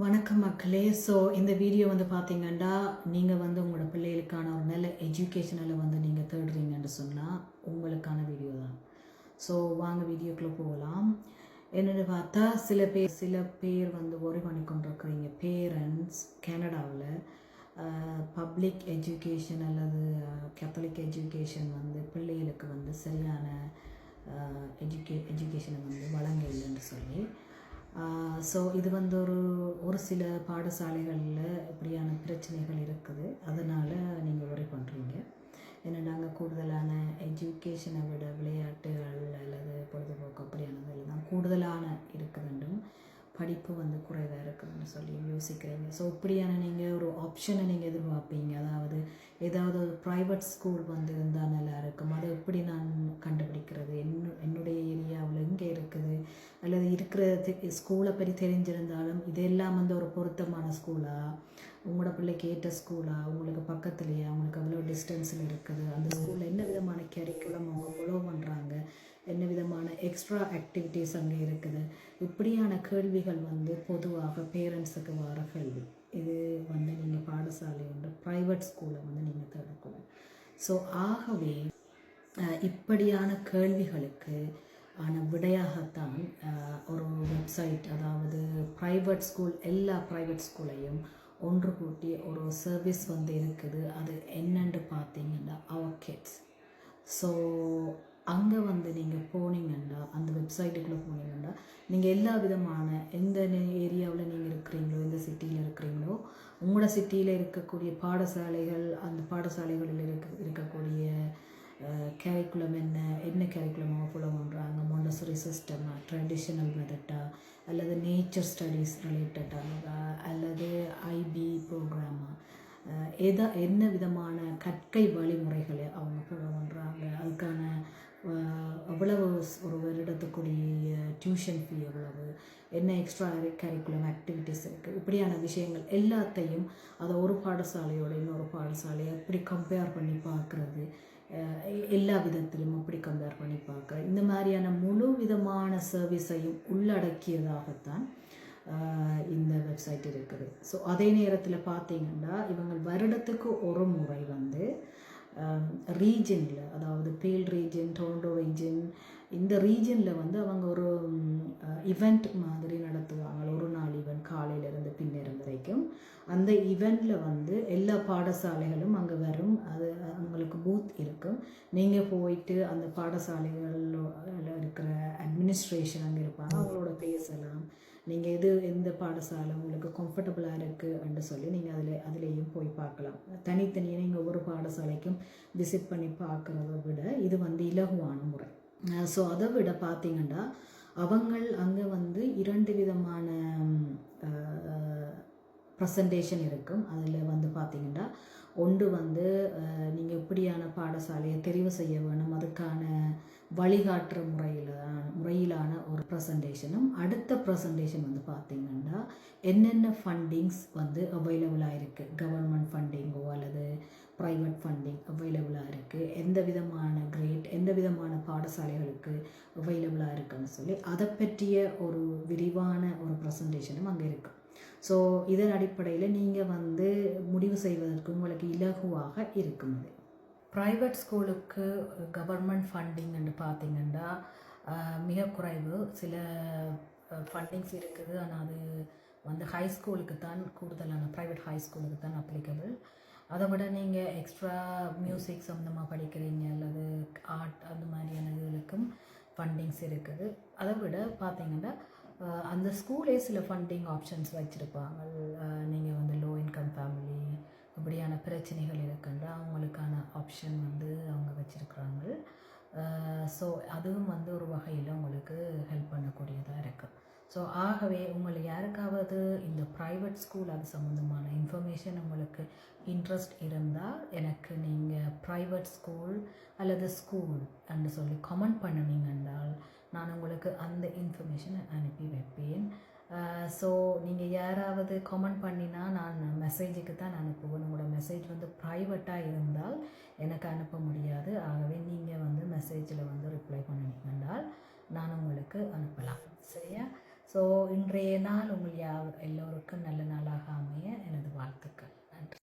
வணக்கம் மக்களே. ஸோ இந்த வீடியோ பார்த்தீங்கன்னா, நீங்கள் உங்களோட பிள்ளைகளுக்கான ஒரு நல்ல எஜுகேஷனில் நீங்கள் தேடுறீங்கன்னு சொன்னால் உங்களுக்கான வீடியோ தான். ஸோ வாங்க வீடியோக்குள்ளே போகலாம். என்னென்னு பார்த்தா சில பேர் ஒரி பண்ணி கொண்டிருக்கிறீங்க. பேரண்ட்ஸ் கனடாவில் பப்ளிக் எஜுகேஷன் அல்லது கேத்தலிக் எஜுகேஷன் பிள்ளைகளுக்கு சரியான எஜுகேஷனை வழங்க இல்லைன்னு சொல்லி. ஸோ இது ஒரு சில பாடசாலைகளில் இப்படியான பிரச்சனைகள் இருக்குது. அதனால் நீங்கள் ஒரி பண்ணுறீங்க. ஏன்னா நாங்கள் கூடுதலான எஜுகேஷனை விட விளையாட்டுகள் அல்லது பொழுதுபோக்கு அப்படியானதில் தான் கூடுதலான இருக்க வேண்டும். படிப்பு குறைவாக இருக்குதுன்னு சொல்லி யோசிக்கிறீங்க. ஸோ இப்படியான நீங்கள் ஒரு ஆப்ஷனை நீங்கள் எதிர்பார்ப்பீங்க. அதாவது ஏதாவது ஒரு ப்ரைவேட் ஸ்கூல் இருந்தால் நல்லா இருக்கும். அதை எப்படி நான் கண்டுபிடிக்கிறது? என்னுடைய ஏரியாவில் எங்கே இருக்குது அல்லது இருக்கிற ஸ்கூலை பற்றி தெரிஞ்சிருந்தாலும் இதெல்லாம் ஒரு பொருத்தமான ஸ்கூலாக, உங்களோட பிள்ளைக்கு ஏற்ற ஸ்கூலாக, உங்களுக்கு பக்கத்துலேயே அவங்களுக்கு அவ்வளோ டிஸ்டன்ஸில் இருக்குது, அந்த ஸ்கூலில் என்ன விதமான கரிக்குலம் அவங்க ஃபாலோ பண்ணுறாங்க, என்ன விதமான எக்ஸ்ட்ரா ஆக்டிவிட்டீஸ் அங்கே இருக்குது, இப்படியான கேள்விகள் பொதுவாக பேரண்ட்ஸுக்கு வர கேள்வி. இது நீங்கள் பாடசாலை ப்ரைவேட் ஸ்கூலை நீங்கள் தேடக்கூடாது. ஸோ ஆகவே இப்படியான கேள்விகளுக்கு விடையாகத்தான் ஒரு வெப்சைட், அதாவது ப்ரைவேட் ஸ்கூல், எல்லா ப்ரைவேட் ஸ்கூலையும் ஒன்று கூட்டி ஒரு சர்வீஸ் இருக்குது. அது என்னென்று பார்த்தீங்கன்னா அவர் கிட்ஸ். ஸோ அங்கே நீங்கள் போனீங்கன்னா, அந்த வெப்சைட்டுக்குள்ளே போனீங்கன்னா, நீங்கள் எல்லா விதமான எந்த ஏரியாவில் நீங்கள் இருக்கிறீங்களோ, எந்த சிட்டியில் இருக்கிறீங்களோ, உங்களோட சிட்டியில் இருக்கக்கூடிய பாடசாலைகள், அந்த பாடசாலைகளில் இருக்கக்கூடிய கரிக்குலம் என்ன கரிக்குலம் ஃபாலோ பண்ணுறாங்க, மொண்டசரி சிஸ்டமா, ட்ரெடிஷ்னல் மெத்தட்டா, அல்லது நேச்சர் ஸ்டடீஸ் ரிலேட்டடாக, அல்லது ஐபி ப்ரோக்ராமா, என்ன விதமான கற்கை வழிமுறைகளை அவங்க ஃபாலோ பண்ணுறாங்க, அதுக்கான எவ்வளவு ஒரு வருடத்துக்குரிய டியூஷன் ஃபீ எவ்வளவு, என்ன எக்ஸ்ட்ரா கரிக்குலம் ஆக்டிவிட்டீஸ் இருக்குது, இப்படியான விஷயங்கள் எல்லாத்தையும் அதை ஒரு பாடசாலையோட இன்னொரு பாடசாலையை எப்படி கம்பேர் பண்ணி பார்க்குறது, எல்லா விதத்திலும் அப்படி கம்பேர் பண்ணி பார்க்குறது, இந்த மாதிரியான முழு விதமான சர்வீஸையும் உள்ளடக்கியதாகத்தான் இந்த வெப்சைட் இருக்குது. ஸோ அதே நேரத்தில் பார்த்தீங்கன்னா, இவங்க வருடத்துக்கு ஒரு முறை ரீஜனில், அதாவது பேல் ரீஜன், டொரண்டோ ரீஜன், இந்த ரீஜனில் அவங்க ஒரு இவெண்ட் மாதிரி நடத்துவாங்க. ஒரு நாள் ஈவெண்ட், காலையிலேருந்து பின்னேறம் வரைக்கும். அந்த ஈவெண்ட்டில் எல்லா பாடசாலைகளும் அங்கே வரும். அது அவங்களுக்கு பூத் இருக்கும். நீங்கள் போயிட்டு அந்த பாடசாலைகளில் இருக்கிற அட்மினிஸ்ட்ரேஷன் அங்கே இருப்பாங்க, அவங்களோட பேசலாம். நீங்கள் எந்த பாடசாலை உங்களுக்கு கம்ஃபர்டபுளாக இருக்குன்னு சொல்லி நீங்கள் அதிலேயும் போய் பார்க்கலாம். தனித்தனியாக நீங்கள் ஒவ்வொரு பாடசாலைக்கும் விசிட் பண்ணி பார்க்குறத விட இது இலகுவான முறை. ஸோ அதை விட பார்த்தீங்கன்னா, அவங்க அங்கே 2 விதமான ப்ரெசன்டேஷன் இருக்கும். அதில் பார்த்தீங்கன்னா, ஒன்று நீங்கள் எப்படியான பாடசாலையை தெரிவு செய்ய வேணும், அதுக்கான வழிகாட்டுற முறையிலான ஒரு ப்ரெசன்டேஷனும், அடுத்த ப்ரெசன்டேஷன் பார்த்தீங்கன்னா என்னென்ன ஃபண்டிங்ஸ் அவைலபிளாக இருக்குது, கவர்மெண்ட் ஃபண்டிங்கோ அல்லது ப்ரைவேட் ஃபண்டிங் அவைலபிளாக இருக்குது, எந்த விதமான கிரேட், எந்த விதமான பாடசாலைகளுக்கு அவைலபிளாக இருக்குன்னு சொல்லி அதை பற்றிய ஒரு விரிவான ஒரு ப்ரெசன்டேஷனும் அங்கே இருக்குது. ஸோ இதன் அடிப்படையில் நீங்கள் முடிவு செய்வதற்கு உங்களுக்கு இலகுவாக இருக்கும். ப்ரைவேட் ஸ்கூலுக்கு கவர்மெண்ட் ஃபண்டிங்னு பார்த்தீங்கன்னா மிக குறைவு. சில ஃபண்டிங்ஸ் இருக்குது, ஆனால் அது ஹை ஸ்கூலுக்கு தான் கூடுதலான, ப்ரைவேட் ஹை ஸ்கூலுக்கு தான் அப்ளிகபிள். அதை விட நீங்கள் எக்ஸ்ட்ரா மியூசிக் சம்மந்தமாக படிக்கிறீங்க அல்லது ஆர்ட் அந்த மாதிரியான இதுகளுக்கும் ஃபண்டிங்ஸ் இருக்குது. அதை விட பார்த்தீங்கன்னா அந்த ஸ்கூலே சில ஃபண்டிங் ஆப்ஷன்ஸ் வச்சுருப்பாங்க. நீங்கள் லோ இன்கம் ஃபேமிலி, இப்படியான பிரச்சனைகள் இருக்குன்னா அவங்களுக்கான ஆப்ஷன் அவங்க வச்சுருக்குறாங்க. ஸோ அதுவும் ஒரு வகையில் உங்களுக்கு ஹெல்ப் பண்ணக்கூடியதாக இருக்குது. ஸோ ஆகவே உங்களை யாருக்காவது இந்த ப்ரைவேட் ஸ்கூல் அது சம்மந்தமான இன்ஃபர்மேஷன் உங்களுக்கு இன்ட்ரெஸ்ட் இருந்தால் எனக்கு நீங்கள் ப்ரைவேட் ஸ்கூல் அல்லது ஸ்கூல் என்று சொல்லி கமெண்ட் பண்ணினீங்கன்றால் நான் உங்களுக்கு அந்த இன்ஃபர்மேஷனை அனுப்பி வைப்பேன். ஸோ நீங்கள் யாராவது கமெண்ட் பண்ணினா நான் மெசேஜுக்கு தான் அனுப்புவேன். உங்களோட மெசேஜ் ப்ரைவேட்டாக இருந்தால் எனக்கு அனுப்ப முடியாது. ஆகவே நீங்கள் மெசேஜில் ரிப்ளை பண்ணினீங்கன்றால் நான் உங்களுக்கு அனுப்பலாம். சரியா? ஸோ இன்றைய நாள் உங்கள் எல்லோரும் எல்லோருக்கும் நல்ல நாளாக